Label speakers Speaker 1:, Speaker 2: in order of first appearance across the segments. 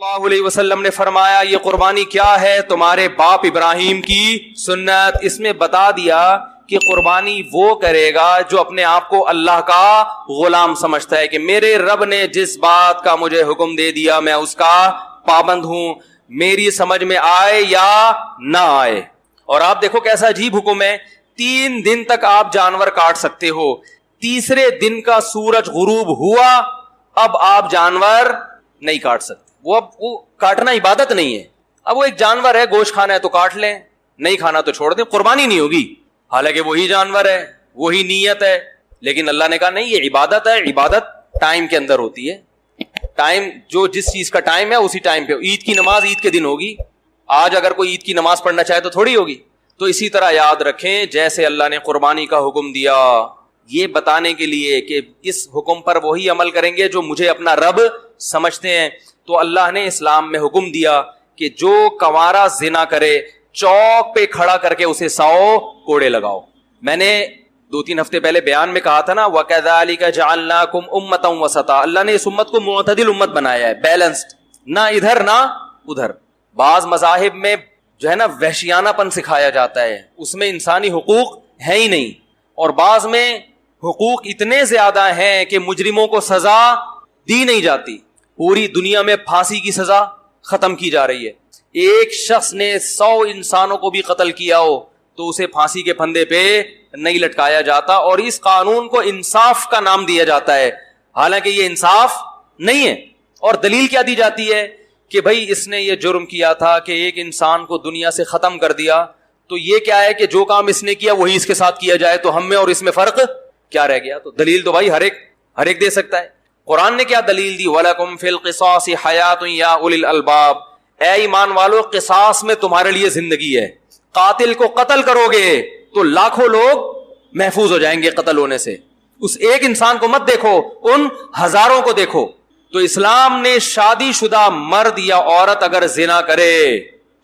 Speaker 1: اللہ علیہ وسلم نے فرمایا یہ قربانی کیا ہے؟ تمہارے باپ ابراہیم کی سنت۔ اس میں بتا دیا کہ قربانی وہ کرے گا جو اپنے آپ کو اللہ کا غلام سمجھتا ہے کہ میرے رب نے جس بات کا مجھے حکم دے دیا میں اس کا پابند ہوں، میری سمجھ میں آئے یا نہ آئے۔ اور آپ دیکھو کیسا عجیب حکم ہے، 3 دن تک آپ جانور کاٹ سکتے ہو، تیسرے دن کا سورج غروب ہوا اب آپ جانور نہیں کاٹ سکتے۔ وہ کاٹنا عبادت نہیں ہے، اب وہ ایک جانور ہے، گوشت کھانا ہے تو کاٹ لیں، نہیں کھانا تو چھوڑ دیں، قربانی نہیں ہوگی، حالانکہ وہی جانور ہے، وہی نیت ہے، لیکن اللہ نے کہا نہیں یہ عبادت ہے، عبادت ٹائم کے اندر ہوتی ہے، ٹائم جو جس چیز کا ٹائم ہے اسی ٹائم پہ۔ عید کی نماز عید کے دن ہوگی، آج اگر کوئی عید کی نماز پڑھنا چاہے تو تھوڑی ہوگی۔ تو اسی طرح یاد رکھیں جیسے اللہ نے قربانی کا حکم دیا یہ بتانے کے لیے کہ اس حکم پر وہی عمل کریں گے جو مجھے اپنا رب سمجھتے ہیں، تو اللہ نے اسلام میں حکم دیا کہ جو کنوارا زنا کرے چوک پہ کھڑا کر کے اسے 100 کوڑے لگاؤ۔ میں نے 2-3 ہفتے پہلے بیان میں کہا تھا نا وَكَذَلِكَ جَعَلْنَاكُمْ أُمَّةً وَسَطًا، اللہ نے اس امت کو معتدل امت بنایا ہے، بیلنسڈ، نہ ادھر نہ ادھر۔ بعض مذاہب میں جو ہے نا وحشیانہ پن سکھایا جاتا ہے، اس میں انسانی حقوق ہے ہی نہیں، اور بعض میں حقوق اتنے زیادہ ہیں کہ مجرموں کو سزا دی نہیں جاتی۔ پوری دنیا میں پھانسی کی سزا ختم کی جا رہی ہے، ایک شخص نے 100 انسانوں کو بھی قتل کیا ہو تو اسے پھانسی کے پھندے پہ نہیں لٹکایا جاتا، اور اس قانون کو انصاف کا نام دیا جاتا ہے، حالانکہ یہ انصاف نہیں ہے۔ اور دلیل کیا دی جاتی ہے کہ بھائی اس نے یہ جرم کیا تھا کہ ایک انسان کو دنیا سے ختم کر دیا، تو یہ کیا ہے کہ جو کام اس نے کیا وہی اس کے ساتھ کیا جائے، تو ہم میں اور اس میں فرق کیا رہ گیا؟ تو دلیل تو بھائی ہر ایک دے سکتا ہے۔ قرآن نے کیا دلیل دی؟ وَلَكُمْ فِي الْقِصَاصِ حَيَاةٌ يَا أُولِي الْأَلْبَابِ، اے ایمان والو قصاص میں تمہارے لیے زندگی ہے، قاتل کو قتل کرو گے تو لاکھوں لوگ محفوظ ہو جائیں گے قتل ہونے سے، اس ایک انسان کو مت دیکھو، ان ہزاروں کو دیکھو۔ تو اسلام نے شادی شدہ مرد یا عورت اگر زنا کرے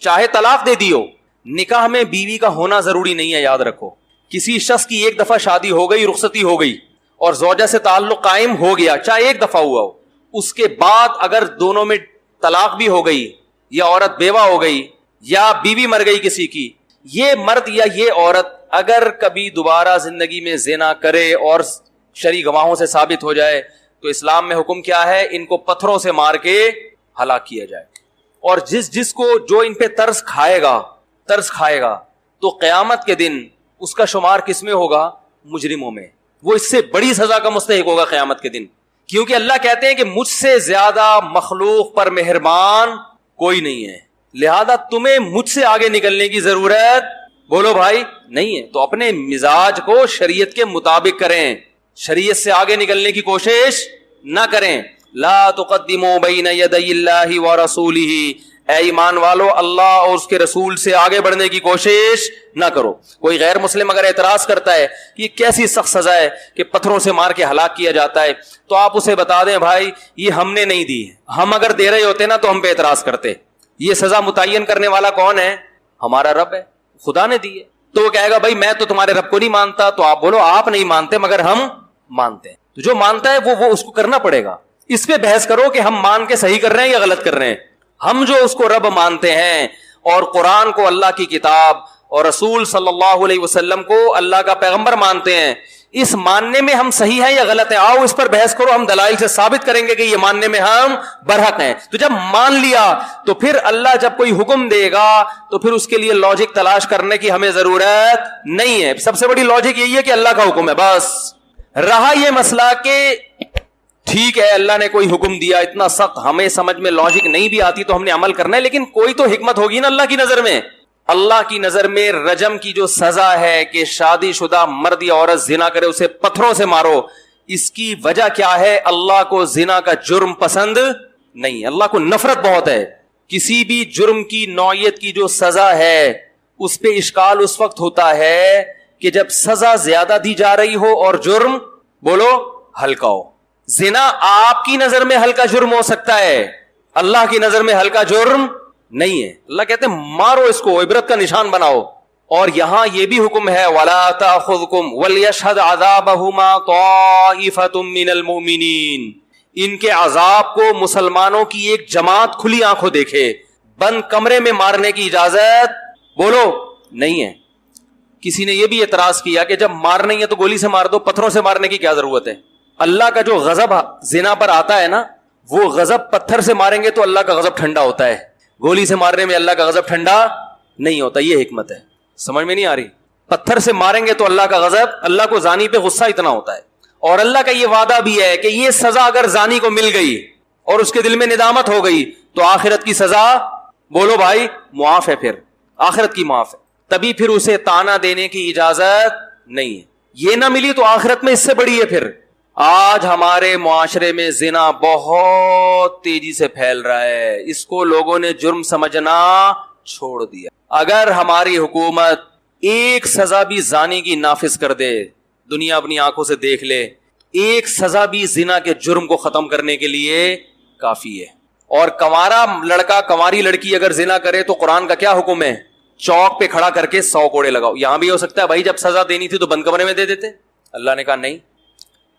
Speaker 1: چاہے طلاق دے دیو، نکاح میں بیوی کا ہونا ضروری نہیں ہے، یاد رکھو۔ کسی شخص کی ایک دفعہ شادی ہو گئی، رخصتی ہو گئی اور زوجہ سے تعلق قائم ہو گیا، چاہے ایک دفعہ ہوا ہو، اس کے بعد اگر دونوں میں طلاق بھی ہو گئی یا عورت بیوہ ہو گئی یا بیوی مر گئی کسی کی، یہ مرد یا یہ عورت اگر کبھی دوبارہ زندگی میں زنا کرے اور شرعی گواہوں سے ثابت ہو جائے تو اسلام میں حکم کیا ہے؟ ان کو پتھروں سے مار کے ہلاک کیا جائے۔ اور جس کو جو ان پہ ترس کھائے گا تو قیامت کے دن اس کا شمار کس میں ہوگا؟ مجرموں میں، وہ اس سے بڑی سزا کا مستحق ہوگا قیامت کے دن، کیونکہ اللہ کہتے ہیں کہ مجھ سے زیادہ مخلوق پر مہربان کوئی نہیں ہے، لہذا تمہیں مجھ سے آگے نکلنے کی ضرورت بولو بھائی نہیں ہے۔ تو اپنے مزاج کو شریعت کے مطابق کریں، شریعت سے آگے نکلنے کی کوشش نہ کریں۔ لا تقدموا بین یدی اللہ ورسولہ، اے ایمان والو اللہ اور اس کے رسول سے آگے بڑھنے کی کوشش نہ کرو۔ کوئی غیر مسلم اگر اعتراض کرتا ہے کہ یہ کیسی سخت سزا ہے کہ پتھروں سے مار کے ہلاک کیا جاتا ہے، تو آپ اسے بتا دیں بھائی یہ ہم نے نہیں دی، ہم اگر دے رہے ہوتے نا تو ہم پہ اعتراض کرتے۔ یہ سزا متعین کرنے والا کون ہے؟ ہمارا رب ہے، خدا نے دی ہے۔ تو وہ کہے گا بھائی میں تو تمہارے رب کو نہیں مانتا، تو آپ بولو آپ نہیں مانتے مگر ہم مانتے ہیں۔ تو جو مانتا ہے وہ اس کو کرنا پڑے گا۔ اس پہ بحث کرو کہ ہم مان کے صحیح کر رہے ہیں یا غلط کر رہے ہیں۔ ہم جو اس کو رب مانتے ہیں اور قرآن کو اللہ کی کتاب اور رسول صلی اللہ علیہ وسلم کو اللہ کا پیغمبر مانتے ہیں، اس ماننے میں ہم صحیح ہیں یا غلط ہیں؟ آؤ اس پر بحث کرو، ہم دلائل سے ثابت کریں گے کہ یہ ماننے میں ہم برحق ہیں۔ تو جب مان لیا تو پھر اللہ جب کوئی حکم دے گا تو پھر اس کے لیے لاجک تلاش کرنے کی ہمیں ضرورت نہیں ہے۔ سب سے بڑی لاجک یہی ہے کہ اللہ کا حکم ہے بس۔ رہا یہ مسئلہ کہ ٹھیک ہے اللہ نے کوئی حکم دیا اتنا سخت، ہمیں سمجھ میں لاجک نہیں بھی آتی تو ہم نے عمل کرنا ہے، لیکن کوئی تو حکمت ہوگی نا اللہ کی نظر میں۔ اللہ کی نظر میں رجم کی جو سزا ہے کہ شادی شدہ مرد یا عورت زنا کرے اسے پتھروں سے مارو، اس کی وجہ کیا ہے؟ اللہ کو زنا کا جرم پسند نہیں، اللہ کو نفرت بہت ہے۔ کسی بھی جرم کی نوعیت کی جو سزا ہے اس پہ اشکال اس وقت ہوتا ہے کہ جب سزا زیادہ دی جا رہی ہو اور جرم بولو ہلکا ہو۔ زنا آپ کی نظر میں ہلکا جرم ہو سکتا ہے، اللہ کی نظر میں ہلکا جرم نہیں ہے۔ اللہ کہتے ہیں مارو اس کو، عبرت کا نشان بناؤ۔ اور یہاں یہ بھی حکم ہے وَلَا تَأْخُذْكُمْ وَلْيَشْهَدْ عَذَابَهُمَا طَائِفَةٌ مِّنَ الْمُؤْمِنِينَ، ان کے عذاب کو مسلمانوں کی ایک جماعت کھلی آنکھوں دیکھے. بند کمرے میں مارنے کی اجازت بولو نہیں ہے. کسی نے یہ بھی اعتراض کیا کہ جب مارنا ہی ہے تو گولی سے مار دو, پتھروں سے مارنے کی کیا ضرورت ہے؟ اللہ کا جو غضب زنا پر آتا ہے نا, وہ غضب پتھر سے ماریں گے تو اللہ کا غضب ٹھنڈا ہوتا ہے, گولی سے مارنے میں اللہ کا غضب ٹھنڈا نہیں ہوتا. یہ حکمت ہے, سمجھ میں نہیں آ رہی؟ پتھر سے ماریں گے تو اللہ کا غضب, اللہ کو زانی پہ غصہ اتنا ہوتا ہے. اور اللہ کا یہ وعدہ بھی ہے کہ یہ سزا اگر زانی کو مل گئی اور اس کے دل میں ندامت ہو گئی تو آخرت کی سزا بولو بھائی معاف ہے, پھر آخرت کی معاف ہے, تبھی پھر اسے تانا دینے کی اجازت نہیں ہے. یہ نہ ملی تو آخرت میں اس سے بڑی ہے. پھر آج ہمارے معاشرے میں زنا بہت تیزی سے پھیل رہا ہے, اس کو لوگوں نے جرم سمجھنا چھوڑ دیا. اگر ہماری حکومت ایک سزا بھی زانی کی نافذ کر دے, دنیا اپنی آنکھوں سے دیکھ لے, ایک سزا بھی زنا کے جرم کو ختم کرنے کے لیے کافی ہے. اور کنوارا لڑکا کنواری لڑکی اگر زنا کرے تو قرآن کا کیا حکم ہے؟ چوک پہ کھڑا کر کے 100 کوڑے لگاؤ. یہاں بھی ہو سکتا ہے بھائی جب سزا دینی تھی تو بند کمرے میں دے دیتے, اللہ نے کہا نہیں.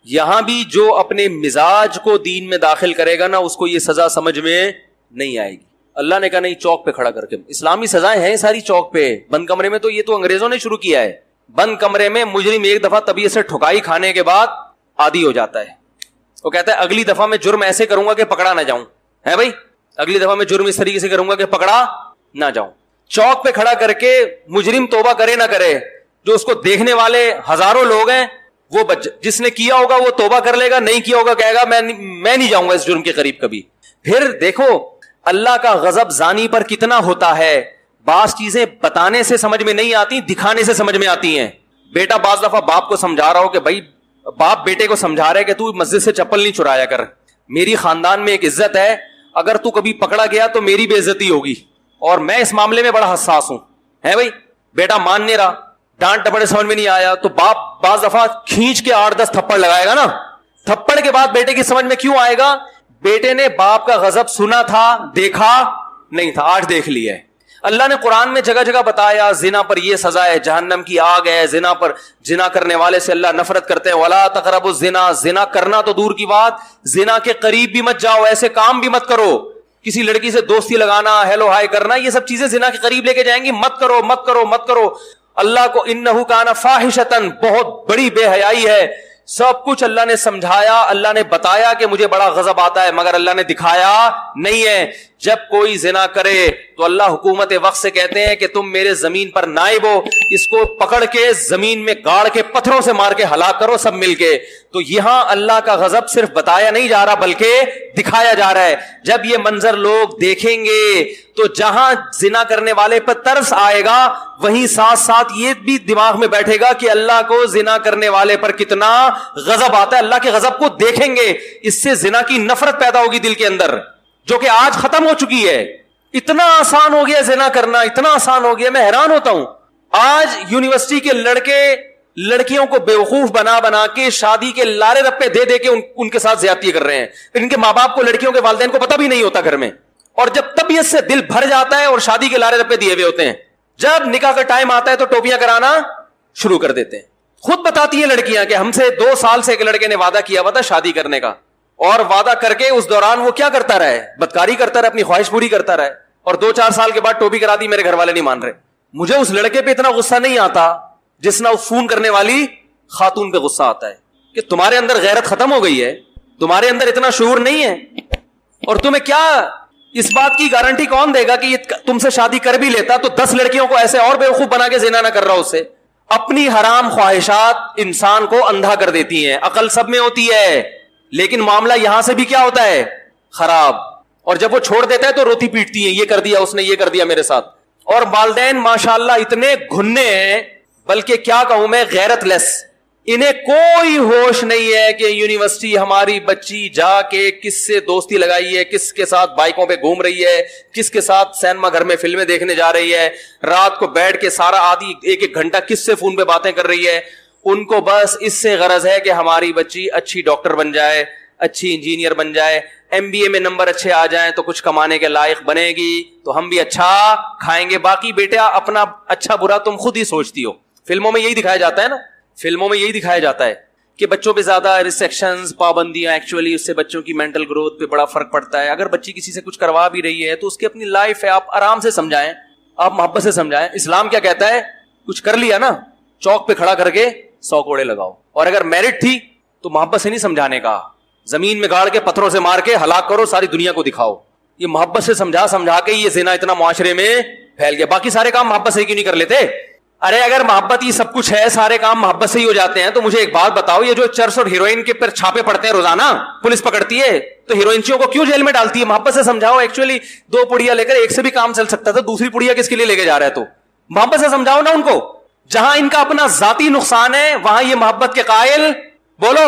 Speaker 1: یہاں بھی جو اپنے مزاج کو دین میں داخل کرے گا نا, اس کو یہ سزا سمجھ میں نہیں آئے گی. اللہ نے کہا نہیں, چوک پہ کھڑا کر کے. اسلامی سزائیں ہیں ساری چوک پہ, بند کمرے میں تو یہ تو انگریزوں نے شروع کیا ہے. بند کمرے میں مجرم ایک دفعہ طبیعت سے ٹھکائی کھانے کے بعد عادی ہو جاتا ہے, وہ کہتا ہے اگلی دفعہ میں جرم ایسے کروں گا کہ پکڑا نہ جاؤں, ہے بھائی, اگلی دفعہ میں جرم اس طریقے سے کروں گا کہ پکڑا نہ جاؤں. چوک پہ کھڑا کر کے مجرم توبہ کرے نہ کرے, جو اس کو دیکھنے والے ہزاروں لوگ ہیں وہ جس نے کیا ہوگا وہ توبہ کر لے گا, نہیں کیا ہوگا کہے گا میں نہیں جاؤں گا اس جرم کے قریب کبھی. پھر دیکھو اللہ کا غضب زانی پر کتنا ہوتا ہے. بعض چیزیں بتانے سے سمجھ میں نہیں آتی, دکھانے سے سمجھ میں آتی ہیں. بیٹا بعض دفعہ باپ کو سمجھا رہا ہو کہ بھائی, باپ بیٹے کو سمجھا رہا ہے کہ تو مسجد سے چپل نہیں چرایا کر, میری خاندان میں ایک عزت ہے, اگر تو کبھی پکڑا گیا تو میری بے عزتی ہوگی, اور میں اس معاملے میں بڑا حساس ہوں, ہے بھائی. بیٹا مان نہیں رہا, ڈانٹ ٹپڑے سمجھ میں نہیں آیا تو باپ بعض دفعہ کھینچ کے 8-10 تھپڑ لگائے گا نا. تھپڑ کے بعد بیٹے کی سمجھ میں کیوں آئے گا؟ بیٹے نے باپ کا غضب سنا تھا, دیکھا نہیں تھا, آج دیکھ لیا ہے. اللہ نے قرآن میں جگہ جگہ بتایا زنا پر یہ سزا ہے, جہنم کی آگ ہے. زنا پر, زنا کرنے والے سے اللہ نفرت کرتے ہیں. وَلَا تَقْرَبُوا الزِّنَا, زنا کرنا تو دور کی بات, زنا کے قریب بھی مت جاؤ, ایسے کام بھی مت کرو. کسی لڑکی سے دوستی لگانا, ہیلو ہائی کرنا, یہ سب چیزیں زنا کے قریب لے کے جائیں گی. مت کرو مت کرو مت کرو. اللہ کو انہو کان فاحشۃ, بہت بڑی بے حیائی ہے. سب کچھ اللہ نے سمجھایا, اللہ نے بتایا کہ مجھے بڑا غضب آتا ہے, مگر اللہ نے دکھایا نہیں ہے. جب کوئی زنا کرے تو اللہ حکومت وقت سے کہتے ہیں کہ تم میرے زمین پر نائب ہو, اس کو پکڑ کے زمین میں گاڑ کے پتھروں سے مار کے ہلاک کرو سب مل کے. تو یہاں اللہ کا غضب صرف بتایا نہیں جا رہا بلکہ دکھایا جا رہا ہے. جب یہ منظر لوگ دیکھیں گے تو جہاں زنا کرنے والے پر ترس آئے گا, وہیں ساتھ ساتھ یہ بھی دماغ میں بیٹھے گا کہ اللہ کو زنا کرنے والے پر کتنا غضب آتا ہے. اللہ کے غضب کو دیکھیں گے, اس سے زنا کی نفرت پیدا ہوگی دل کے اندر, جو کہ آج ختم ہو چکی ہے. اتنا آسان ہو گیا زنا کرنا, اتنا آسان ہو گیا, میں حیران ہوتا ہوں. آج یونیورسٹی کے لڑکے لڑکیوں کو بیوقوف بنا بنا کے شادی کے لارے رپے دے دے کے ان کے ساتھ زیادتی کر رہے ہیں. پھر ان کے ماں باپ کو, لڑکیوں کے والدین کو پتہ بھی نہیں ہوتا گھر میں, اور جب طبیعت سے دل بھر جاتا ہے اور شادی کے لارے رپے دیے ہوئے ہوتے ہیں, جب نکاح کا ٹائم آتا ہے تو ٹوپیاں کرانا شروع کر دیتے ہیں. خود بتاتی ہیں لڑکیاں کہ ہم سے 2 سال سے ایک لڑکے نے وعدہ کیا ہوا تھا شادی کرنے کا, اور وعدہ کر کے اس دوران وہ کیا کرتا رہے, بدکاری کرتا رہے, اپنی خواہش پوری کرتا رہے, اور 2-4 سال کے بعد ٹوپی کرا دی, میرے گھر والے نہیں مان رہے. مجھے اس لڑکے پہ اتنا غصہ نہیں آتا جتنا اس فون کرنے والی خاتون پہ غصہ آتا ہے کہ تمہارے اندر غیرت ختم ہو گئی ہے, تمہارے اندر اتنا شعور نہیں ہے, اور تمہیں کیا اس بات کی گارنٹی کون دے گا کہ یہ تم سے شادی کر بھی لیتا تو 10 لڑکیوں کو ایسے اور بیوقوف بنا کے زنا نہ کر رہا اس سے. اپنی حرام خواہشات انسان کو اندھا کر دیتی ہیں. عقل سب میں ہوتی ہے, لیکن معاملہ یہاں سے بھی کیا ہوتا ہے, خراب. اور جب وہ چھوڑ دیتا ہے تو روتی پیٹتی ہیں, یہ کر دیا اس نے, یہ کر دیا میرے ساتھ. اور والدین ماشاءاللہ اتنے گھنے ہیں, بلکہ کیا کہوں میں, غیرت لیس. انہیں کوئی ہوش نہیں ہے کہ یونیورسٹی ہماری بچی جا کے کس سے دوستی لگائی ہے, کس کے ساتھ بائکوں پہ گھوم رہی ہے, کس کے ساتھ سینما گھر میں فلمیں دیکھنے جا رہی ہے, رات کو بیٹھ کے سارا آدھی 1-1 گھنٹہ کس سے فون پہ باتیں کر رہی ہے. ان کو بس اس سے غرض ہے کہ ہماری بچی اچھی ڈاکٹر بن جائے, اچھی انجینئر بن جائے, MBA میں نمبر اچھے آ جائیں تو کچھ کمانے کے لائق بنے گی تو ہم بھی اچھا کھائیں گے. باقی بیٹا اپنا اچھا برا تم خود ہی سوچتی ہو. فلموں میں یہی دکھایا جاتا ہے نا, فلموں میں یہی دکھایا جاتا ہے کہ بچوں پہ زیادہ ریسٹرکشنز، پابندیاں، ایکچولی اس سے بچوں کی مینٹل گروتھ پہ بڑا فرق پڑتا ہے. اگر بچی کسی سے کچھ کروا بھی رہی ہے تو اس کی اپنی لائف ہے، آپ آرام سے سمجھائیں، آپ محبت سے سمجھائیں. اسلام کیا کہتا ہے؟ کچھ کر لیا نا، چوک پہ کھڑا کر کے 100 کوڑے لگاؤ. اور اگر میرٹ تھی تو محبت سے نہیں سمجھانے کا، زمین میں گاڑ کے پتھروں سے مار کے ہلاک کرو، ساری دنیا کو دکھاؤ. یہ محبت سے سمجھا کے یہ زنا اتنا معاشرے میں پھیل گیا. باقی سارے کام محبت سے کیوں نہیں کر لیتے؟ ارے اگر محبت ہی سب کچھ ہے، سارے کام محبت سے ہی ہو جاتے ہیں، تو مجھے ایک بات بتاؤ، یہ جو چرس اور ہیروئن کے پر چھاپے پڑتے ہیں روزانہ، پولیس پکڑتی ہے تو ہیروئنچیوں کو کیوں جیل میں ڈالتی ہے؟ محبت سے سمجھاؤ. ایکچولی 2 پڑیا لے کر ایک سے بھی کام چل سکتا تھا، دوسری پڑیا کس کے لیے لے کے جا رہا ہے؟ تو محبت سے سمجھاؤ نا ان کو. جہاں ان کا اپنا ذاتی نقصان ہے وہاں یہ محبت کے قائل بولو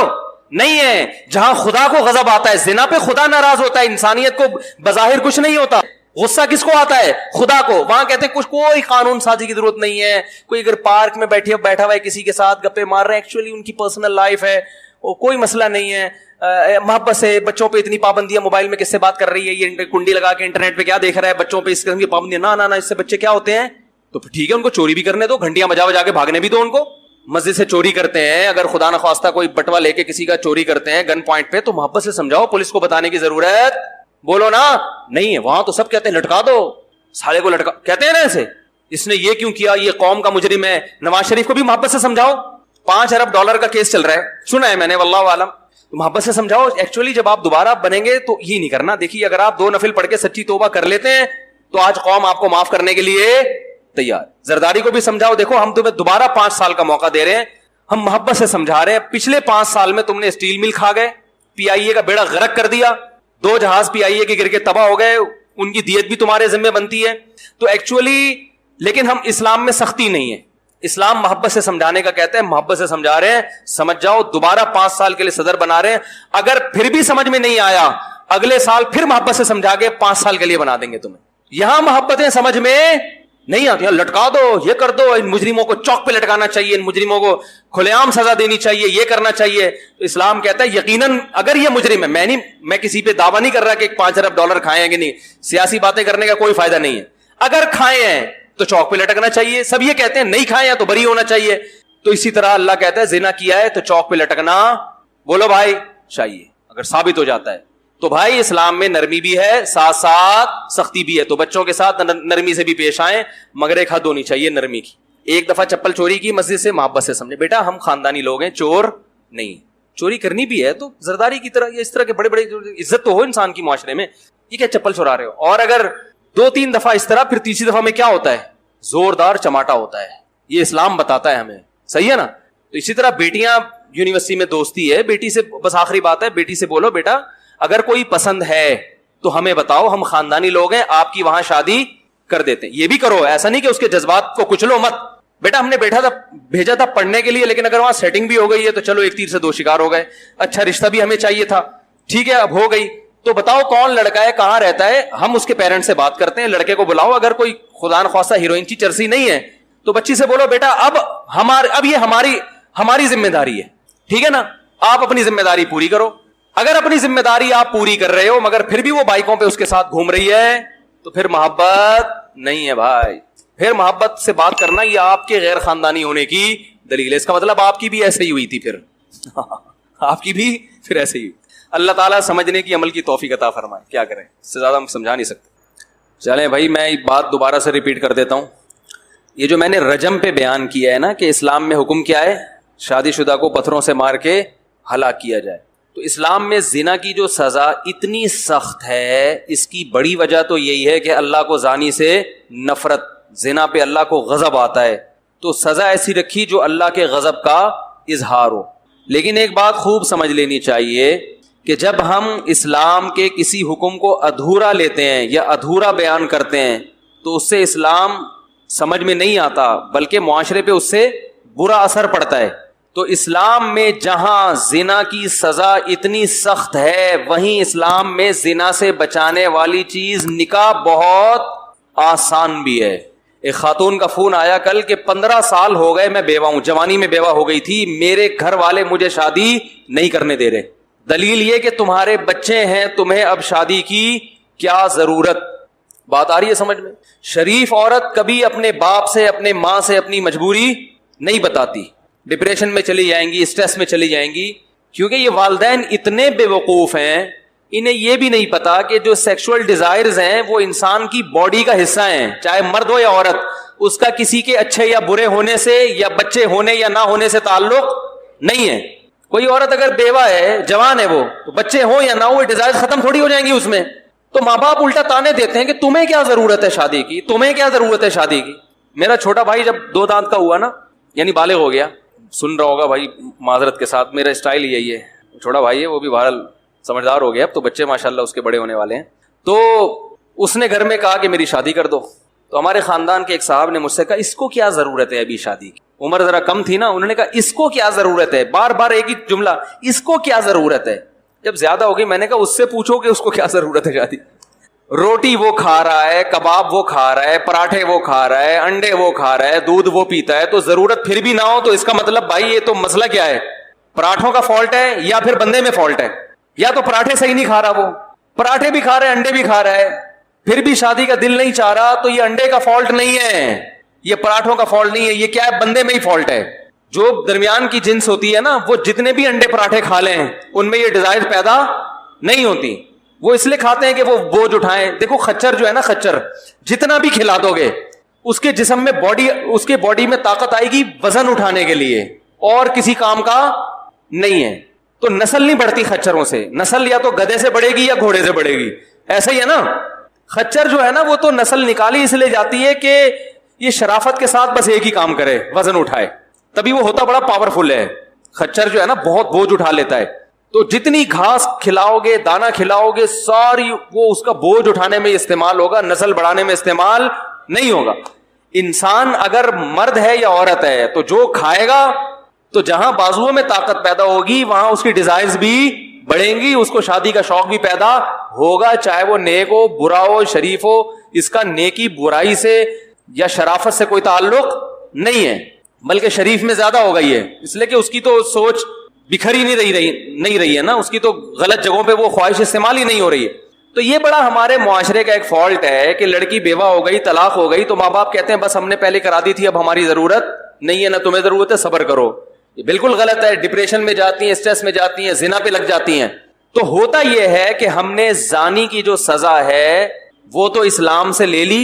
Speaker 1: نہیں ہے. جہاں خدا کو غضب آتا ہے، زنا پہ خدا ناراض ہوتا ہے، انسانیت کو بظاہر کچھ نہیں ہوتا، غصہ کس کو آتا ہے؟ خدا کو. وہاں کہتے ہیں کچھ کوئی قانون سازی کی ضرورت نہیں ہے. کوئی اگر پارک میں بیٹھا ہوا ہے کسی کے ساتھ گپے مار رہے ہیں، ایکچولی ان کی پرسنل لائف ہے، وہ کوئی مسئلہ نہیں ہے. محبت سے بچوں پہ اتنی پابندیاں، موبائل میں کس سے بات کر رہی ہے، یہ کنڈی لگا کے انٹرنیٹ پہ کیا دیکھ رہا ہے، بچوں پہ اس قسم کی پابندیاں، نہ اس سے بچے کیا ہوتے ہیں. تو ٹھیک ہے، ان کو چوری بھی کرنے دو، گھنٹیاں بجا کے بھاگنے بھی دو ان کو. مسجد سے چوری کرتے ہیں، اگر خدا نخواستہ کوئی بٹوا لے کے کسی کا چوری کرتے ہیں گن پوائنٹ پہ، تو محبت سے سمجھاؤ. پولیس کو بتانے کی ضرورت بولو نا نہیں ہے. وہاں تو سب کہتے ہیں لٹکا دو سالے کو، لٹکا کہتے ہیں نا ایسے، اس نے یہ کیوں کیا، یہ قوم کا مجرم ہے. نواز شریف کو بھی محبت سے سمجھاؤ. $5 ارب کا کیس چل رہا ہے، سنا ہے میں نے، واللہ عالم. محبت سے سمجھاؤ. ایکچولی جب آپ دوبارہ بنیں گے تو یہ نہیں کرنا. دیکھیے اگر آپ 2 نفل پڑھ کے سچی توبہ کر لیتے ہیں تو آج قوم آپ کو معاف کرنے کے لیے تیار. زرداری کو بھی سمجھاؤ، دیکھو ہم تمہیں دوبارہ 5 سال کا موقع دے رہے ہیں، ہم محبت سے سمجھا رہے ہیں. پچھلے 5 سال میں تم نے اسٹیل مل کھا گئے، PIA کا بیڑا غرق کر دیا، 2 جہاز PIA کے گر کے تباہ ہو گئے، ان کی دیت بھی تمہارے ذمہ بنتی ہے. تو ایکچولی لیکن ہم اسلام میں سختی نہیں ہے، اسلام محبت سے سمجھانے کا کہتا ہے. محبت سے سمجھا رہے ہیں، سمجھ جاؤ. دوبارہ 5 سال کے لیے صدر بنا رہے ہیں، اگر پھر بھی سمجھ میں نہیں آیا اگلے سال پھر محبت سے سمجھا کے 5 سال کے لیے بنا دیں گے تمہیں. یہاں محبتیں سمجھ میں نہیں آتی. لٹکا دو، یہ کر دو، ان مجرموں کو چوک پہ لٹکانا چاہیے، ان مجرموں کو کھلے عام سزا دینی چاہیے، یہ کرنا چاہیے. تو اسلام کہتا ہے یقیناً اگر یہ مجرم ہے، میں کسی پہ دعویٰ نہیں کر رہا کہ $5 ارب کھائے ہیں کہ نہیں، سیاسی باتیں کرنے کا کوئی فائدہ نہیں ہے. اگر کھائے ہیں تو چوک پہ لٹکنا چاہیے. سب یہ کہتے ہیں نہیں کھائے ہیں تو بری ہونا چاہیے. تو اسی طرح اللہ کہتا ہے زنا کیا ہے تو چوک پہ لٹکنا بولو بھائی چاہیے اگر ثابت ہو جاتا ہے. تو بھائی اسلام میں نرمی بھی ہے، ساتھ ساتھ سختی بھی ہے. تو بچوں کے ساتھ نرمی سے بھی پیش آئیں، مگر ایک حد ہونی چاہیے نرمی کی. ایک دفعہ چپل چوری کی مسجد سے، محبت سے سمجھے بیٹا ہم خاندانی لوگ ہیں، چور نہیں. چوری کرنی بھی ہے تو زرداری کی طرح، یہ اس طرح کے بڑے بڑے عزت تو ہو انسان کی معاشرے میں. یہ کیا چپل چورا رہے ہو؟ اور اگر 2-3 دفعہ اس طرح، پھر تیسری دفعہ میں کیا ہوتا ہے؟ زوردار چماٹا ہوتا ہے. یہ اسلام بتاتا ہے ہمیں، صحیح ہے نا. تو اسی طرح بیٹیاں، یونیورسٹی میں دوستی ہے، بیٹی سے بس آخری بات ہے، بیٹی سے بولو بیٹا اگر کوئی پسند ہے تو ہمیں بتاؤ، ہم خاندانی لوگ ہیں، آپ کی وہاں شادی کر دیتے ہیں. یہ بھی کرو، ایسا نہیں کہ اس کے جذبات کو کچلو مت. بیٹا ہم نے بھیجا تھا پڑھنے کے لیے، لیکن اگر وہاں سیٹنگ بھی ہو گئی ہے تو چلو ایک تیر سے 2 شکار ہو گئے. اچھا رشتہ بھی ہمیں چاہیے تھا، ٹھیک ہے اب ہو گئی. تو بتاؤ کون لڑکا ہے، کہاں رہتا ہے، ہم اس کے پیرنٹ سے بات کرتے ہیں. لڑکے کو بلاؤ، اگر کوئی خدا نخواستہ ہیروئن کی چرسی نہیں ہے تو بچی سے بولو بیٹا اب یہ ہماری ذمہ داری ہے، ٹھیک ہے نا، آپ اپنی ذمہ داری پوری کرو. اگر اپنی ذمہ داری آپ پوری کر رہے ہو مگر پھر بھی وہ بائکوں پہ اس کے ساتھ گھوم رہی ہے تو پھر محبت نہیں ہے بھائی. پھر محبت سے بات کرنا یہ آپ کے غیر خاندانی ہونے کی دلیل ہے. اس کا مطلب آپ کی بھی ایسے ہی ہوئی تھی، پھر آپ کی بھی پھر ایسے ہی. اللہ تعالیٰ سمجھنے کی عمل کی توفیق عطا فرمائے. کیا کریں، اس سے زیادہ ہم سمجھا نہیں سکتے. چلیں بھائی میں ایک بات دوبارہ سے ریپیٹ کر دیتا ہوں. یہ جو میں نے رجم پہ بیان کیا ہے نا کہ اسلام میں حکم کیا ہے، شادی شدہ کو پتھروں سے مار کے ہلاک کیا جائے. تو اسلام میں زنا کی جو سزا اتنی سخت ہے، اس کی بڑی وجہ تو یہی ہے کہ اللہ کو زانی سے نفرت، زنا پہ اللہ کو غضب آتا ہے. تو سزا ایسی رکھی جو اللہ کے غضب کا اظہار ہو. لیکن ایک بات خوب سمجھ لینی چاہیے کہ جب ہم اسلام کے کسی حکم کو ادھورا لیتے ہیں یا ادھورا بیان کرتے ہیں تو اس سے اسلام سمجھ میں نہیں آتا، بلکہ معاشرے پہ اس سے برا اثر پڑتا ہے. تو اسلام میں جہاں زنا کی سزا اتنی سخت ہے، وہیں اسلام میں زنا سے بچانے والی چیز نکاح بہت آسان بھی ہے. ایک خاتون کا فون آیا کل کہ 15 سال ہو گئے میں بیوہ ہوں، جوانی میں بیوہ ہو گئی تھی، میرے گھر والے مجھے شادی نہیں کرنے دے رہے. دلیل یہ کہ تمہارے بچے ہیں، تمہیں اب شادی کی کیا ضرورت. بات آ رہی ہے سمجھ میں؟ شریف عورت کبھی اپنے باپ سے، اپنے ماں سے اپنی مجبوری نہیں بتاتی. ڈپریشن میں چلی جائیں گی, اسٹریس میں چلی جائیں گی, کیونکہ یہ والدین اتنے بے وقوف ہیں, انہیں یہ بھی نہیں پتا کہ جو سیکشول ڈیزائرز ہیں وہ انسان کی باڈی کا حصہ ہیں, چاہے مرد ہو یا عورت. اس کا کسی کے اچھے یا برے ہونے سے یا بچے ہونے یا نہ ہونے سے تعلق نہیں ہے. کوئی عورت اگر بیوہ ہے, جوان ہے, وہ تو بچے ہوں یا نہ ہو, ڈیزائر ختم تھوڑی ہو جائیں گی اس میں. تو ماں باپ الٹا تانے دیتے ہیں کہ تمہیں کیا ضرورت ہے شادی کی, تمہیں کیا ضرورت ہے شادی کی. میرا چھوٹا بھائی جب 2 دانت کا ہوا نا, یعنی بالغ ہو گیا, سن رہا ہوگا بھائی معذرت کے ساتھ, میرا اسٹائل یہی ہے, چھوٹا بھائی ہے وہ بھی بہرحال سمجھدار ہو گیا, اب تو بچے ماشاءاللہ اس کے بڑے ہونے والے ہیں. تو اس نے گھر میں کہا کہ میری شادی کر دو. تو ہمارے خاندان کے ایک صاحب نے مجھ سے کہا اس کو کیا ضرورت ہے ابھی شادی کی, عمر ذرا کم تھی نا, انہوں نے کہا اس کو کیا ضرورت ہے, بار بار ایک ہی جملہ, اس کو کیا ضرورت ہے. جب زیادہ ہو گئی میں نے کہا اس سے پوچھو کہ اس کو کیا ضرورت ہے شادی. روٹی وہ کھا رہا ہے, کباب وہ کھا رہا ہے, پراٹھے وہ کھا رہا ہے, انڈے وہ کھا رہا ہے, دودھ وہ پیتا ہے, تو ضرورت پھر بھی نہ ہو تو اس کا مطلب بھائی یہ تو مسئلہ کیا ہے, پراٹھوں کا فالٹ ہے یا پھر بندے میں فالٹ ہے, یا تو پراٹھے صحیح نہیں کھا رہا, وہ پراٹھے بھی کھا رہا ہے, انڈے بھی کھا رہا ہے, پھر بھی شادی کا دل نہیں چاہ رہا, تو یہ انڈے کا فالٹ نہیں ہے, یہ پراٹھوں کا فالٹ نہیں ہے, یہ کیا ہے, بندے میں ہی فالٹ ہے. جو درمیان کی جنس ہوتی ہے نا, وہ جتنے بھی انڈے پراٹھے کھا لیں ان میں یہ ڈیزائر پیدا نہیں ہوتی, وہ اس لیے کھاتے ہیں کہ وہ بوجھ اٹھائیں. دیکھو خچر جو ہے نا, خچر جتنا بھی کھلا دو گے اس کے جسم میں اس کے باڈی میں طاقت آئے گی وزن اٹھانے کے لیے, اور کسی کام کا نہیں ہے. تو نسل نہیں بڑھتی خچروں سے, نسل یا تو گدھے سے بڑھے گی یا گھوڑے سے بڑھے گی, ایسا ہی ہے نا. خچر جو ہے نا وہ تو نسل نکالی اس لیے جاتی ہے کہ یہ شرافت کے ساتھ بس ایک ہی کام کرے, وزن اٹھائے, تبھی وہ ہوتا بڑا پاورفل ہے. خچر جو ہے نا بہت بوجھ اٹھا لیتا ہے. تو جتنی گھاس کھلاؤ گے, دانا کھلاؤ گے, ساری وہ اس کا بوجھ اٹھانے میں استعمال ہوگا, نسل بڑھانے میں استعمال نہیں ہوگا. انسان اگر مرد ہے یا عورت ہے تو جو کھائے گا, تو جہاں بازوؤں میں طاقت پیدا ہوگی وہاں اس کی ڈیزائرز بھی بڑھیں گی, اس کو شادی کا شوق بھی پیدا ہوگا, چاہے وہ نیک ہو, برا ہو, شریف ہو. اس کا نیکی برائی سے یا شرافت سے کوئی تعلق نہیں ہے, بلکہ شریف میں زیادہ ہوگا یہ, اس لیے کہ اس کی تو سوچ بکھری نہیں رہی ہے نا, اس کی تو غلط جگہوں پہ وہ خواہش استعمال ہی نہیں ہو رہی ہے. تو یہ بڑا ہمارے معاشرے کا ایک فالٹ ہے کہ لڑکی بیوہ ہو گئی, طلاق ہو گئی, تو ماں باپ کہتے ہیں بس ہم نے پہلے کرا دی تھی, اب ہماری ضرورت نہیں ہے, نہ تمہیں ضرورت ہے, صبر کرو. یہ بالکل غلط ہے, ڈپریشن میں جاتی ہیں, اسٹریس میں جاتی ہیں, زنا پہ لگ جاتی ہیں. تو ہوتا یہ ہے کہ ہم نے زانی کی جو سزا ہے وہ تو اسلام سے لے لی,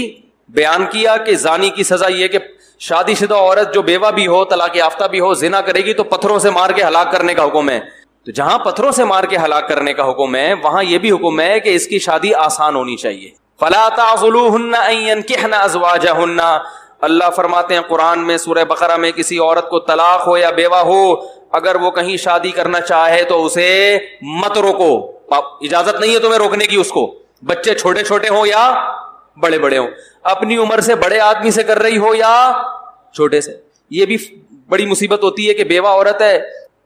Speaker 1: بیان کیا کہ زانی کی سزا یہ کہ شادی شدہ عورت جو بیوہ بھی ہو, طلاق یافتہ بھی ہو, زنا کرے گی تو پتھروں سے مار کے ہلاک کرنے کا حکم ہے. تو جہاں پتھروں سے مار کے ہلاک کرنے کا حکم ہے, وہاں یہ بھی حکم ہے کہ اس کی شادی آسان ہونی چاہیے. فَلَا تَعْضُلُوهُنَّ أَن يَنكِحْنَ أَزْوَاجَهُنَّ, اللہ فرماتے ہیں قرآن میں سورہ بقرہ میں, کسی عورت کو طلاق ہو یا بیوہ ہو, اگر وہ کہیں شادی کرنا چاہے تو اسے مت روکو, اجازت نہیں ہے تمہیں روکنے کی اس کو, بچے چھوٹے چھوٹے ہوں یا بڑے بڑے ہوں, اپنی عمر سے بڑے آدمی سے کر رہی ہو یا چھوٹے سے. یہ بھی بڑی مصیبت ہوتی ہے کہ بیوہ عورت ہے,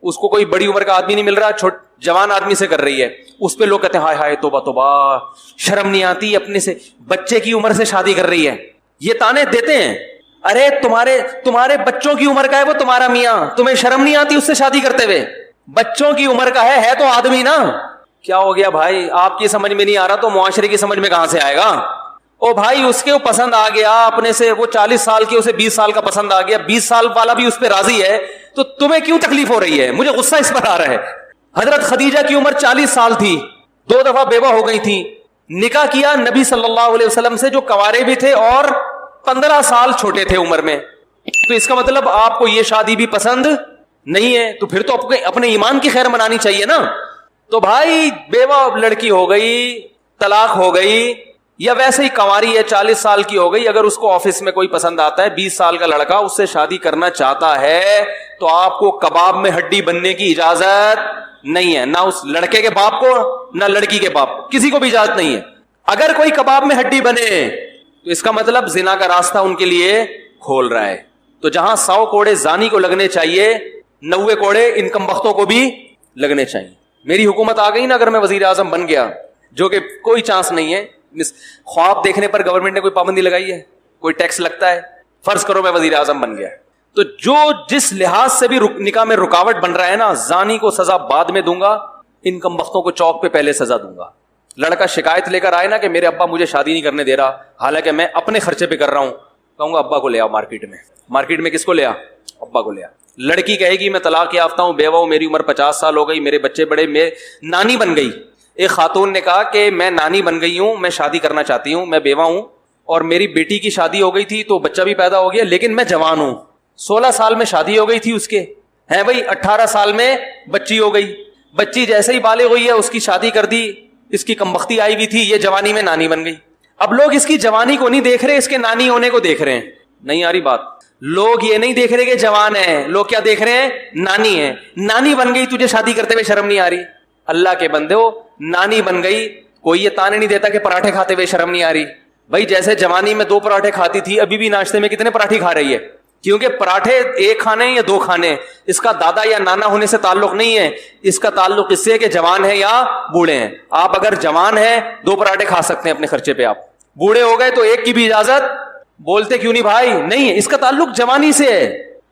Speaker 1: اس کو کوئی بڑی عمر کا آدمی نہیں مل رہا, جوان آدمی سے کر رہی ہے, اس پہ لوگ کہتے ہیں ہائے ہائے توبہ توبہ, شرم نہیں آتی, اپنے سے بچے کی عمر سے شادی کر رہی ہے. یہ تانے دیتے ہیں, ارے تمہارے بچوں کی عمر کا ہے وہ تمہارا میاں, تمہیں شرم نہیں آتی اس سے شادی کرتے ہوئے, بچوں کی عمر کا ہے تو آدمی نا. کیا ہو گیا بھائی, آپ کی سمجھ میں نہیں آ رہا تو معاشرے کی سمجھ میں کہاں سے آئے گا. او بھائی اس کے وہ پسند آ گیا اپنے سے, وہ 40 سال کی, اسے 20 سال کا پسند آ گیا, 20 سال والا بھی اس پہ راضی ہے, تو تمہیں کیوں تکلیف ہو رہی ہے؟ مجھے غصہ اس پر آ رہا ہے. حضرت خدیجہ کی عمر 40 سال تھی, 2 دفعہ بیوہ ہو گئی تھی, نکاح کیا نبی صلی اللہ علیہ وسلم سے جو کنوارے بھی تھے اور 15 سال چھوٹے تھے عمر میں. تو اس کا مطلب آپ کو یہ شادی بھی پسند نہیں ہے, تو پھر تو اپنے ایمان کی خیر منانی چاہیے نا. تو بھائی بیوہ لڑکی ہو گئی, طلاق ہو گئی, یا ویسے ہی کنواری ہے 40 سال کی ہو گئی, اگر اس کو آفس میں کوئی پسند آتا ہے 20 سال کا لڑکا اس سے شادی کرنا چاہتا ہے, تو آپ کو کباب میں ہڈی بننے کی اجازت نہیں ہے, نہ اس لڑکے کے باپ کو نہ لڑکی کے باپ کو, کسی کو بھی اجازت نہیں ہے. اگر کوئی کباب میں ہڈی بنے تو اس کا مطلب زنا کا راستہ ان کے لیے کھول رہا ہے. تو جہاں 100 کوڑے زانی کو لگنے چاہیے, 90 کوڑے ان کم بختوں کو بھی لگنے چاہیے. میری حکومت آ گئی نا, اگر میں وزیر اعظم بن گیا, جو کہ کوئی چانس نہیں ہے, خواب دیکھنے پر گورنمنٹ نے کوئی پابندی لگائی ہے, کوئی ٹیکس لگتا ہے, فرض کرو میں وزیر اعظم بن گیا, تو جو جس لحاظ سے بھی نکاح میں رکاوٹ بن رہا ہے نا, زانی کو سزا بعد میں دوں گا, ان کم بختوں کو چوک پہ پہلے سزا دوں گا. لڑکا شکایت لے کر آئے نا کہ میرے ابا مجھے شادی نہیں کرنے دے رہا, حالانکہ میں اپنے خرچے پہ کر رہا ہوں, کہوں گا ابا کو لے آؤ مارکیٹ میں. مارکیٹ میں کس کو لے آ؟ ابا کو لے آ. لڑکی کہے گی میں طلاق یافتہ ہوں, بیوہ ہوں, میری عمر 50 سال ہو گئی, میرے بچے بڑے, میں نانی بن گئی. ایک خاتون نے کہا کہ میں نانی بن گئی ہوں, میں شادی کرنا چاہتی ہوں, میں بیوہ ہوں اور میری بیٹی کی شادی ہو گئی تھی تو بچہ بھی پیدا ہو گیا, لیکن میں جوان ہوں. 16 سال میں شادی ہو گئی تھی اس کے, ہے بھائی 18 سال میں بچی ہو گئی. بچی جیسے ہی بالغ ہوئی ہے اس کی شادی کر دی, اس کی کمبختی آئی ہوئی تھی, یہ جوانی میں نانی بن گئی. اب لوگ اس کی جوانی کو نہیں دیکھ رہے, اس کے نانی ہونے کو دیکھ رہے ہیں. نہیں آ رہی بات؟ لوگ یہ نہیں دیکھ رہے کہ جوان ہے, لوگ کیا دیکھ رہے ہیں؟ نانی ہے. نانی بن گئی, تجھے شادی کرتے ہوئے شرم نہیں آ رہی؟ اللہ کے بندے ہو, نانی بن گئی, کوئی یہ تانے نہیں دیتا کہ پراٹھے کھاتے ہوئے شرم نہیں آ رہی. بھائی جیسے جوانی میں 2 پراٹھے کھاتی تھی, ابھی بھی ناشتے میں کتنے پراٹھے کھا رہی ہے؟ کیونکہ پراٹھے 1 کھانے یا 2 کھانے, اس کا دادا یا نانا ہونے سے تعلق نہیں ہے, اس کا تعلق اس سے کہ جوان ہے یا بوڑھے ہیں. آپ اگر جوان ہیں 2 پراٹھے کھا سکتے ہیں اپنے خرچے پہ, آپ بوڑھے ہو گئے تو 1 کی بھی اجازت. بولتے کیوں نہیں بھائی؟ نہیں, اس کا تعلق جوانی سے ہے.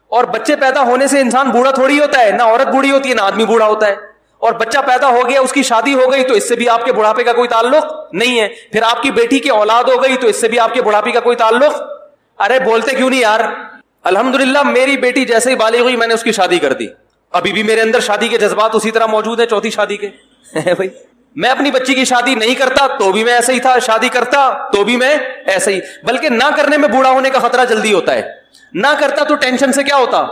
Speaker 1: اور بچے پیدا ہونے سے انسان بوڑھا تھوڑی ہوتا ہے, نہ عورت بوڑھی ہوتی ہے نہ آدمی بوڑھا ہوتا ہے. اور بچہ پیدا ہو گیا, اس کی شادی ہو گئی تو اس سے بھی آپ کے بڑھاپے کا کوئی تعلق نہیں ہے. پھر آپ کی بیٹی کی اولاد ہو گئی تو اس سے بھی آپ کے بڑھاپے کا کوئی تعلق. ارے بولتے کیوں نہیں یار؟ الحمدللہ میری بیٹی جیسے ہی بالغ ہوئی میں نے اس کی شادی کر دی. ابھی بھی میرے اندر شادی کے جذبات اسی طرح موجود ہیں, 4تھی شادی کے. بھائی میں اپنی بچی کی شادی نہیں کرتا تو بھی میں ایسے ہی تھا, شادی کرتا تو بھی میں ایسے ہی. بلکہ نہ کرنے میں بوڑھا ہونے کا خطرہ جلدی ہوتا ہے. نہ کرتا تو ٹینشن سے کیا ہوتا,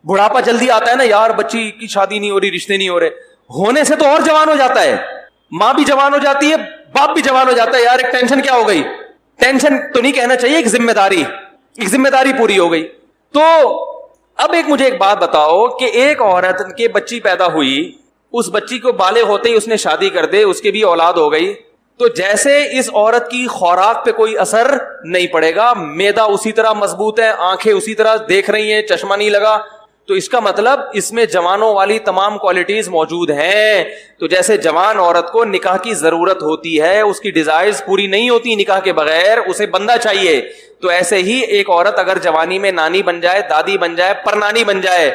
Speaker 1: بڑھاپا جلدی آتا ہے نا یار, بچی کی شادی نہیں ہو رہی, رشتے نہیں ہو رہے. ہونے سے تو اور جوان ہو جاتا ہے, ماں بھی جوان ہو جاتی ہے, باپ بھی جوان ہو جاتا ہے. یار ایک ٹینشن کیا ہو گئی, ٹینشن تو نہیں کہنا چاہیے, ایک ذمہ داری پوری ہو گئی. تو اب مجھے ایک بات بتاؤ کہ ایک عورت کے بچی پیدا ہوئی, اس بچی کو بالغ ہوتے ہی اس نے شادی کر دے, اس کے بھی اولاد ہو گئی, تو جیسے اس عورت کی خوراک پہ کوئی اثر نہیں پڑے گا, معدہ اسی طرح مضبوط ہے, آنکھیں اسی طرح دیکھ رہی ہیں, چشمہ نہیں لگا, تو اس کا مطلب اس میں جوانوں والی تمام کوالٹیز موجود ہیں. تو جیسے جوان عورت کو نکاح کی ضرورت ہوتی ہے, اس کی ڈیزائرز پوری نہیں ہوتی نکاح کے بغیر, اسے بندہ چاہیے, تو ایسے ہی ایک عورت اگر جوانی میں نانی بن جائے, دادی بن جائے, پرنانی بن جائے,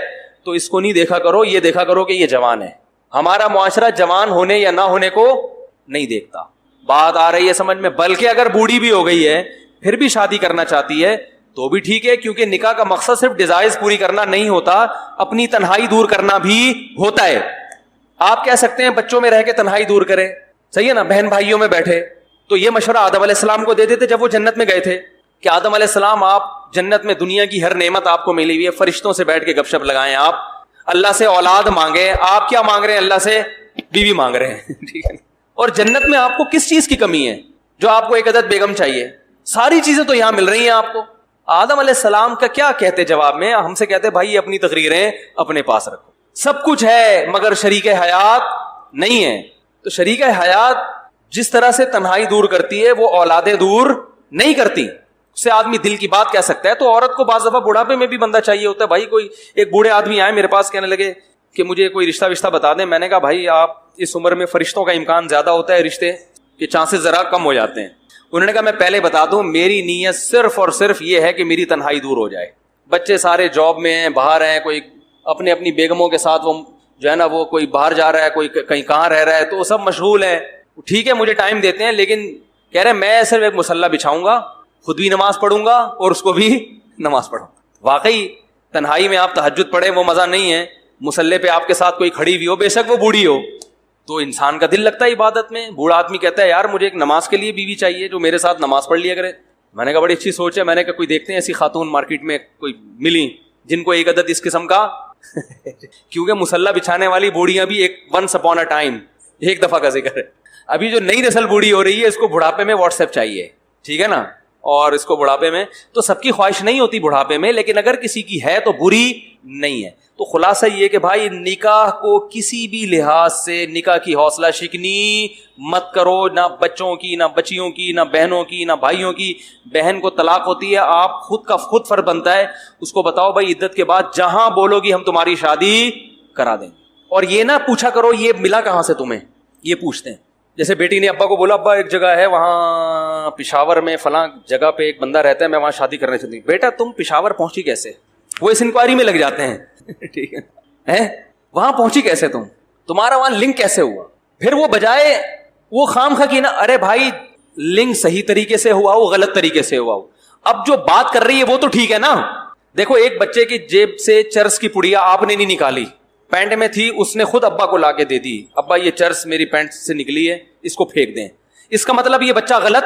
Speaker 1: تو اس کو نہیں دیکھا کرو, یہ دیکھا کرو کہ یہ جوان ہے. ہمارا معاشرہ جوان ہونے یا نہ ہونے کو نہیں دیکھتا. بات آ رہی ہے سمجھ میں؟ بلکہ اگر بوڑھی بھی ہو گئی ہے پھر بھی شادی کرنا چاہتی ہے تو بھی ٹھیک ہے, کیونکہ نکاح کا مقصد صرف ڈیزائرز پوری کرنا نہیں ہوتا, اپنی تنہائی دور کرنا بھی ہوتا ہے. آپ کہہ سکتے ہیں بچوں میں رہ کے تنہائی دور کریں, صحیح ہے نا, بہن بھائیوں میں بیٹھے. تو یہ مشورہ آدم علیہ السلام کو دیتے تھے جب وہ جنت میں گئے تھے کہ آدم علیہ السلام آپ جنت میں دنیا کی ہر نعمت آپ کو ملی ہوئی ہے, فرشتوں سے بیٹھ کے گپ شپ لگائیں, آپ اللہ سے اولاد مانگیں. آپ کیا مانگ رہے ہیں؟ اللہ سے بیوی مانگ رہے ہیں. ٹھیک ہے, اور جنت میں آپ کو کس چیز کی کمی ہے جو آپ کو 1 عدد بیگم چاہیے؟ ساری چیزیں تو یہاں مل رہی ہیں آپ کو. آدم علیہ السلام کا کیا کہتے جواب میں؟ ہم سے کہتے بھائی اپنی تقریریں اپنے پاس رکھو, سب کچھ ہے مگر شریک حیات نہیں ہے. تو شریک حیات جس طرح سے تنہائی دور کرتی ہے وہ اولادیں دور نہیں کرتی. اس سے آدمی دل کی بات کہہ سکتا ہے. تو عورت کو بعض دفعہ بڑھاپے میں بھی بندہ چاہیے ہوتا ہے. بھائی کوئی ایک بوڑھے آدمی آئے میرے پاس, کہنے لگے کہ مجھے کوئی رشتہ بتا دیں. میں نے کہا بھائی آپ اس عمر میں فرشتوں کا امکان زیادہ ہوتا ہے, رشتے کے چانسز ذرا کم ہو جاتے ہیں. انہوں نے کہا میں پہلے بتا دوں, میری نیت صرف اور صرف یہ ہے کہ میری تنہائی دور ہو جائے. بچے سارے جاب میں ہیں, باہر ہیں, کوئی اپنے اپنی بیگموں کے ساتھ وہ جو ہے نا وہ کوئی باہر جا رہا ہے, کوئی کہیں کہاں رہ رہا ہے, تو وہ سب مشغول ہیں. ٹھیک ہے مجھے ٹائم دیتے ہیں, لیکن کہہ رہے ہیں میں صرف ایک مصلی بچھاؤں گا, خود بھی نماز پڑھوں گا اور اس کو بھی نماز پڑھوں. واقعی تنہائی میں آپ تہجد پڑھیں وہ مزہ نہیں ہے. مصلی پہ آپ کے ساتھ کوئی کھڑی ہوئی ہو, بے شک وہ بوڑھی ہو, تو انسان کا دل لگتا ہے عبادت میں. بوڑھا آدمی کہتا ہے یار مجھے ایک نماز کے لیے بیوی چاہیے جو میرے ساتھ نماز پڑھ لیا کرے. میں نے کہا بڑی اچھی سوچ ہے. میں نے کہا کوئی دیکھتے ہیں ایسی خاتون مارکیٹ میں کوئی ملی جن کو 1 عدد اس قسم کا کیونکہ مصلی بچھانے والی بوڑھیاں بھی ایک ونس اپون اے ٹائم ایک دفعہ کا ذکر ہے. ابھی جو نئی نسل بوڑھی ہو رہی ہے اس کو بڑھاپے میں واٹس ایپ چاہیے, ٹھیک ہے نا, اور اس کو بڑھاپے میں, تو سب کی خواہش نہیں ہوتی بڑھاپے میں, لیکن اگر کسی کی ہے تو بری نہیں ہے. تو خلاصہ یہ کہ بھائی نکاح کو کسی بھی لحاظ سے نکاح کی حوصلہ شکنی مت کرو, نہ بچوں کی, نہ بچیوں کی, نہ بہنوں کی, نہ بھائیوں کی. بہن کو طلاق ہوتی ہے, آپ خود کا خود فرض بنتا ہے اس کو بتاؤ بھائی عدت کے بعد جہاں بولو گی ہم تمہاری شادی کرا دیں. اور یہ نہ پوچھا کرو یہ ملا کہاں سے تمہیں, یہ پوچھتے ہیں. جیسے بیٹی نے ابا کو بولا ابا ایک جگہ ہے وہاں پشاور میں فلاں جگہ پہ ایک بندہ رہتا ہے, میں وہاں شادی کرنا چاہتی ہوں. بیٹا تم پشاور پہنچی کیسے؟ وہ اس انکوائری میں لگ جاتے ہیں. ٹھیک ہے, وہاں پہنچی کیسے تم, تمہارا وہاں لنک کیسے ہوا؟ پھر وہ بجائے وہ خام خا کی نا, ارے بھائی لنک صحیح طریقے سے ہوا ہو غلط طریقے سے ہوا ہو, اب جو بات کر رہی ہے وہ تو ٹھیک ہے نا. دیکھو ایک بچے کی جیب سے چرس کی پڑیا آپ نے نہیں نکالی, پینٹ میں تھی, اس نے خود ابا کو لا کے دے دی, ابا یہ چرس میری پینٹ سے نکلی ہے, اس کو پھینک دیں, اس کا مطلب یہ بچہ غلط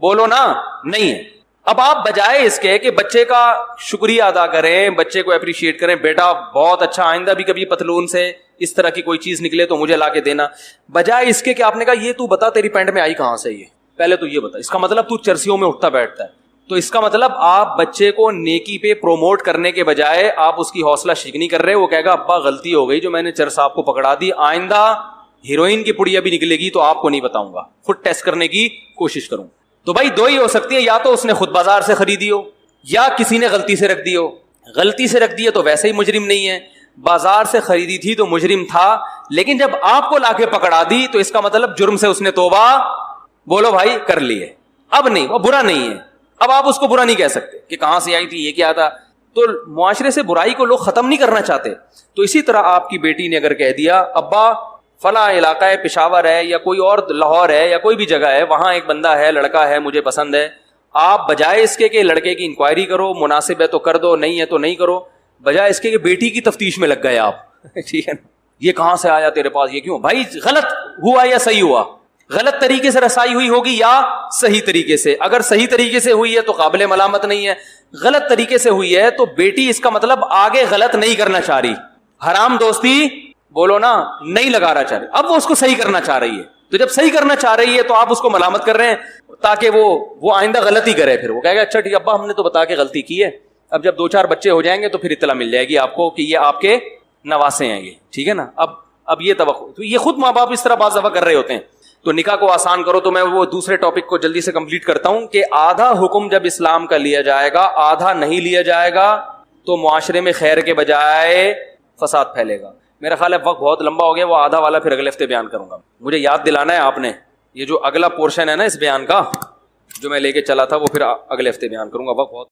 Speaker 1: بولو نا نہیں ہے. اب آپ بجائے اس کے کہ بچے کا شکریہ ادا کریں, بچے کو اپریشیٹ کریں, بیٹا بہت اچھا, آئندہ بھی کبھی پتلون سے اس طرح کی کوئی چیز نکلے تو مجھے لا کے دینا, بجائے اس کے کہ آپ نے کہا یہ تو بتا تیری پینٹ میں آئی کہاں سے, یہ پہلے تو یہ بتا, اس کا مطلب تو چرسیوں میں اٹھتا بیٹھتا ہے. تو اس کا مطلب آپ بچے کو نیکی پہ پروموٹ کرنے کے بجائے آپ اس کی حوصلہ شکنی کر رہے. وہ کہے گا ابا غلطی ہو گئی جو میں نے چرس آپ کو پکڑا دی, آئندہ ہیروئن کی پڑیا بھی نکلے گی تو آپ کو نہیں بتاؤں گا, خود ٹیسٹ کرنے کی کوشش کروں. تو بھائی دو ہی ہو سکتی ہے, یا تو اس نے خود بازار سے خریدی ہو یا کسی نے غلطی سے رکھ دی ہو. غلطی سے رکھ دی ہے تو ویسے ہی مجرم نہیں ہے, بازار سے خریدی تھی تو مجرم تھا, لیکن جب آپ کو لا کے پکڑا دی تو اس کا مطلب جرم سے اس نے توبہ بولو بھائی کر لی ہے. اب نہیں, وہ برا نہیں ہے, اب آپ اس کو برا نہیں کہہ سکتے کہ کہاں سے آئی تھی, یہ کیا تھا. تو معاشرے سے برائی کو لوگ ختم نہیں کرنا چاہتے. تو اسی طرح آپ کی بیٹی نے اگر کہہ دیا ابا فلاں علاقہ ہے, پشاور ہے یا کوئی اور لاہور ہے یا کوئی بھی جگہ ہے, وہاں ایک بندہ ہے, لڑکا ہے, مجھے پسند ہے, آپ بجائے اس کے کہ لڑکے کی انکوائری کرو, مناسب ہے تو کر دو, نہیں ہے تو نہیں کرو, بجائے اس کے کہ بیٹی کی تفتیش میں لگ گئے آپ. ٹھیک ہے نا, یہ کہاں سے آیا تیرے پاس, یہ کیوں. بھائی غلط ہوا یا صحیح ہوا, غلط طریقے سے رسائی ہوئی ہوگی یا صحیح طریقے سے. اگر صحیح طریقے سے ہوئی ہے تو قابل ملامت نہیں ہے, غلط طریقے سے ہوئی ہے تو بیٹی اس کا مطلب آگے غلط نہیں کرنا چاہ رہی, حرام دوستی بولو نا نہیں لگانا چاہ رہی, اب وہ اس کو صحیح کرنا چاہ رہی ہے. تو جب صحیح کرنا چاہ رہی ہے تو آپ اس کو ملامت کر رہے ہیں تاکہ وہ آئندہ غلطی کرے. پھر وہ کہے گا اچھا ٹھیک ابا ہم نے تو بتا کے غلطی کی ہے, اب جب 2-4 بچے ہو جائیں گے تو پھر اطلاع مل جائے گی آپ کو کہ یہ آپ کے نواسے ہیں یہ. ٹھیک ہے نا, اب یہ توقع, تو یہ خود ماں باپ اس طرح بعض دفعہ کر رہے ہوتے ہیں. تو نکاح کو آسان کرو. تو میں وہ دوسرے ٹاپک کو جلدی سے کمپلیٹ کرتا ہوں کہ آدھا حکم جب اسلام کا لیا جائے گا, آدھا نہیں لیا جائے گا, تو معاشرے میں خیر کے بجائے فساد پھیلے گا. میرا خیال ہے وقت بہت لمبا ہو گیا, وہ آدھا والا پھر اگلے ہفتے بیان کروں گا. مجھے یاد دلانا ہے آپ نے, یہ جو اگلا پورشن ہے نا اس بیان کا جو میں لے کے چلا تھا وہ پھر اگلے ہفتے بیان کروں گا. وقت بہت